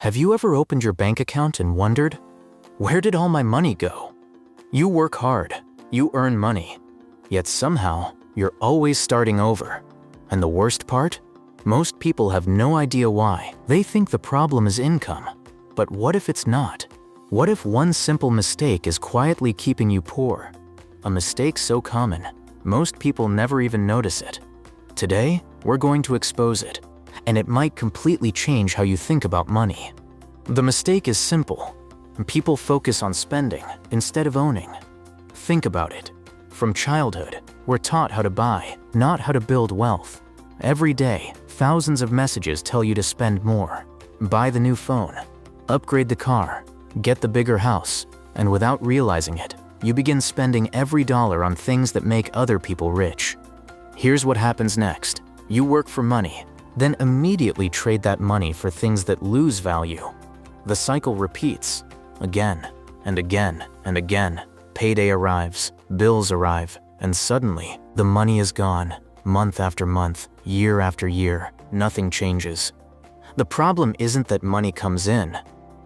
Have you ever opened your bank account and wondered, where did all my money go? You work hard, you earn money, yet somehow you're always starting over. And the worst part? Most people have no idea why. They think the problem is income. But what if it's not? What if one simple mistake is quietly keeping you poor? A mistake so common, most people never even notice it. Today, we're going to expose it, and it might completely change how you think about money. The mistake is simple. People focus on spending instead of owning. Think about it. From childhood, we're taught how to buy, not how to build wealth. Every day, thousands of messages tell you to spend more. Buy the new phone, upgrade the car, get the bigger house, and without realizing it, you begin spending every dollar on things that make other people rich. Here's what happens next. You work for money, then immediately trade that money for things that lose value. The cycle repeats, again and again and again. Payday arrives, bills arrive, and suddenly, the money is gone. Month after month, year after year, nothing changes. The problem isn't that money comes in.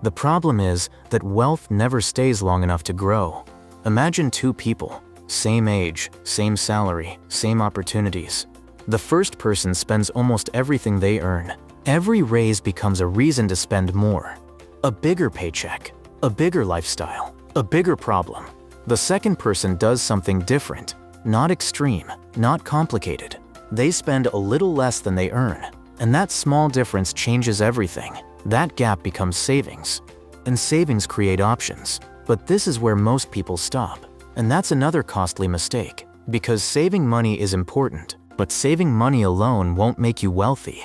The problem is that wealth never stays long enough to grow. Imagine two people, same age, same salary, same opportunities. The first person spends almost everything they earn. Every raise becomes a reason to spend more. A bigger paycheck, a bigger lifestyle, a bigger problem. The second person does something different, not extreme, not complicated. They spend a little less than they earn, and that small difference changes everything. That gap becomes savings, and savings create options. But this is where most people stop, and that's another costly mistake, because saving money is important, but saving money alone won't make you wealthy.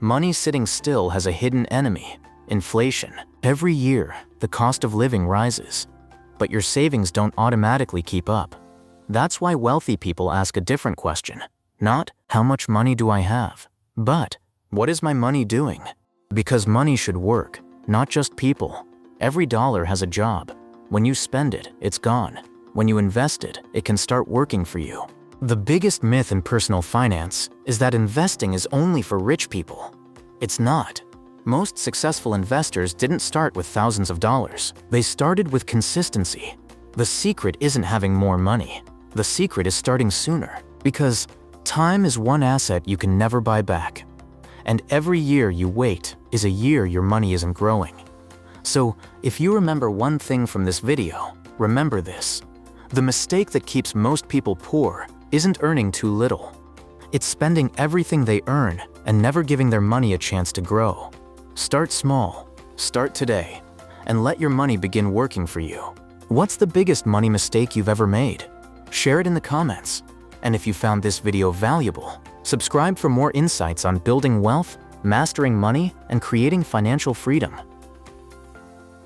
Money sitting still has a hidden enemy: inflation. Every year, the cost of living rises, but your savings don't automatically keep up. That's why wealthy people ask a different question. Not, how much money do I have? But, what is my money doing? Because money should work, not just people. Every dollar has a job. When you spend it, it's gone. When you invest it, it can start working for you. The biggest myth in personal finance is that investing is only for rich people. It's not. Most successful investors didn't start with thousands of dollars. They started with consistency. The secret isn't having more money. The secret is starting sooner. Because time is one asset you can never buy back. And every year you wait is a year your money isn't growing. So, if you remember one thing from this video, remember this. The mistake that keeps most people poor isn't earning too little. It's spending everything they earn and never giving their money a chance to grow. Start small, start today, and let your money begin working for you. What's the biggest money mistake you've ever made? Share it in the comments. And if you found this video valuable, subscribe for more insights on building wealth, mastering money, and creating financial freedom.